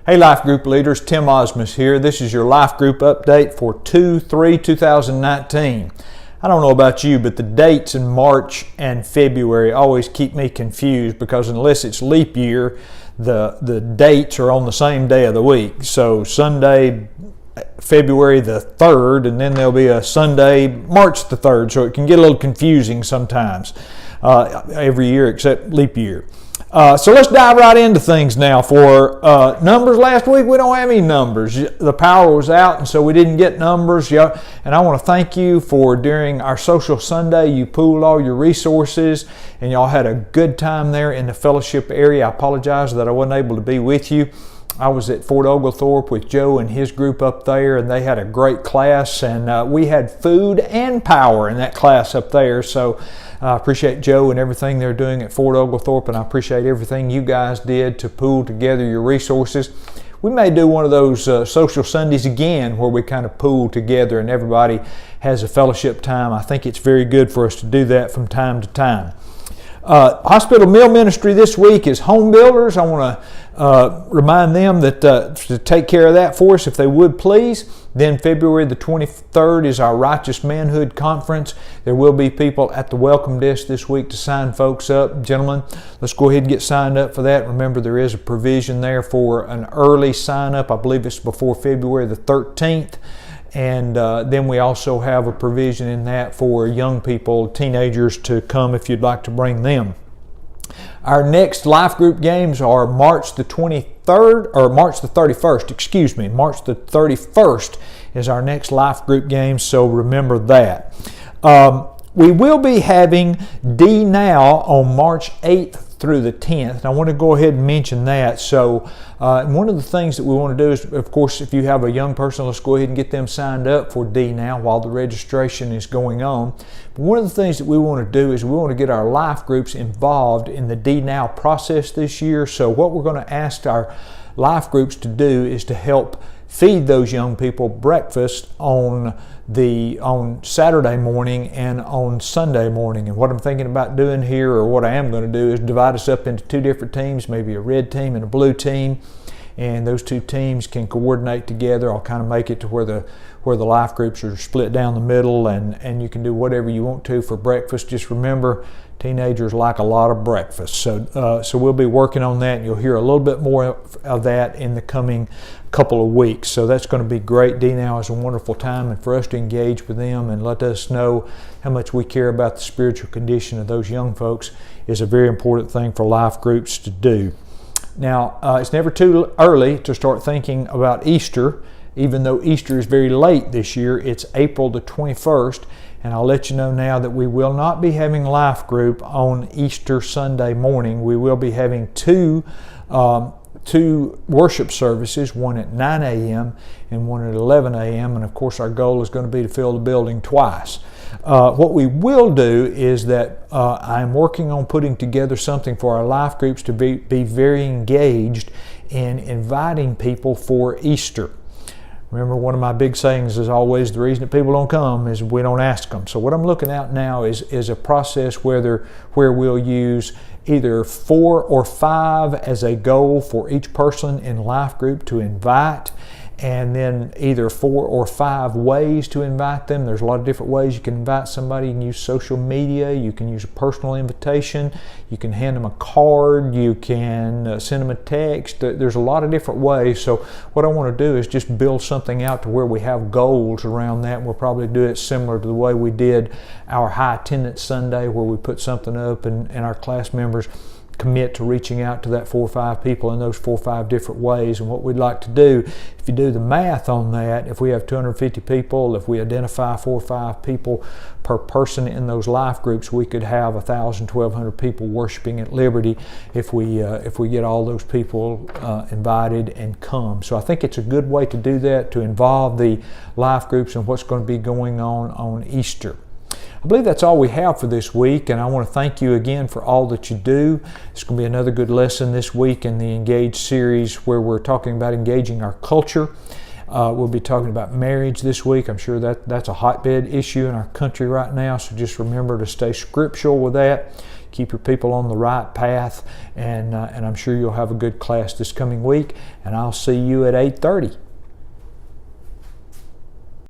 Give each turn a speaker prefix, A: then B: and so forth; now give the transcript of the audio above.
A: Hey Life Group leaders, Tim Osmus here. This is your Life Group update for 2/3/2019. I don't know about you, but the dates in March and February always keep me confused because unless it's leap year, the dates are on the same day of the week. So Sunday, February the 3rd, and then there'll be a Sunday, March the 3rd. So it can get a little confusing sometimes every year except leap year. So let's dive right into things now. For numbers last week, we don't have any numbers. The power was out, and so we didn't get numbers. And I want to thank you for during our Social Sunday, you pooled all your resources, and y'all had a good time there in the fellowship area. I apologize that I wasn't able to be with you. I was at Fort Oglethorpe with Joe and his group up there, and they had a great class, and we had food and power in that class up there. So I appreciate Joe and everything they're doing at Fort Oglethorpe, and I appreciate everything you guys did to pool together your resources. We may do one of those social Sundays again where we kind of pool together and everybody has a fellowship time. I think it's very good for us to do that from time to time. Hospital meal ministry this week is Home Builders. I want to remind them that to take care of that for us if they would please. Then February the 23rd is our Righteous Manhood Conference. There will be people at the welcome desk this week to sign folks up. Gentlemen, let's go ahead and get signed up for that. Remember, there is a provision there for an early sign up. I believe it's before February the 13th. And then we also have a provision in that for young people, teenagers, to come if you'd like to bring them. Our next Life Group games are March the 23rd, or March the 31st, excuse me. March the 31st is our next Life Group game, so remember that. We will be having D Now on March 8th through the 10th. And I want to go ahead and mention that. So one of the things that we want to do is, of course, if you have a young person, let's go ahead and get them signed up for D Now while the registration is going on. But one of the things that we want to do is we want to get our life groups involved in the D Now process this year. So what we're going to ask our life groups to do is to help feed those young people breakfast on Saturday morning and on Sunday morning. And what I'm thinking about doing here, or what I am going to do, is divide us up into two different teams, maybe a red team and a blue team, and those two teams can coordinate together. I'll kind of make it to where the life groups are split down the middle, and you can do whatever you want to for breakfast. Just remember, teenagers like a lot of breakfast. So we'll be working on that, and you'll hear a little bit more of that in the coming couple of weeks. So that's going to be great. D-Now is a wonderful time, and for us to engage with them and let us know how much we care about the spiritual condition of those young folks is a very important thing for life groups to do. Now, it's never too early to start thinking about Easter. Even though Easter is very late this year, it's April the 21st, and I'll let you know now that we will not be having Life Group on Easter Sunday morning. We will be having two worship services, one at 9 a.m. and one at 11 a.m. And of course our goal is going to be to fill the building twice. What we will do is that I'm working on putting together something for our life groups to be very engaged in inviting people for Easter. Remember, one of my big sayings is always the reason that people don't come is we don't ask them. So what I'm looking at now is a process where we'll use either 4 or 5 as a goal for each person in life group to invite, and then either 4 or 5 ways to invite them. There's a lot of different ways you can invite somebody. You can use social media, you can use a personal invitation, you can hand them a card, you can send them a text. There's a lot of different ways. So what I want to do is just build something out to where we have goals around that. We'll probably do it similar to the way we did our High Attendance Sunday, where we put something up and our class members commit to reaching out to that 4 or 5 people in those 4 or 5 different ways. And what we'd like to do, if you do the math on that, if we have 250 people, if we identify 4 or 5 people per person in those life groups, we could have 1,000, 1,200 people worshiping at Liberty if we get all those people invited and come. So I think it's a good way to do that, to involve the life groups in what's going to be going on Easter. I believe that's all we have for this week, and I want to thank you again for all that you do. It's going to be another good lesson this week in the Engage series, where we're talking about engaging our culture. We'll be talking about marriage this week. I'm sure that's a hotbed issue in our country right now, so just remember to stay scriptural with that. keep your people on the right path, and I'm sure you'll have a good class this coming week, and I'll see you at 8:30.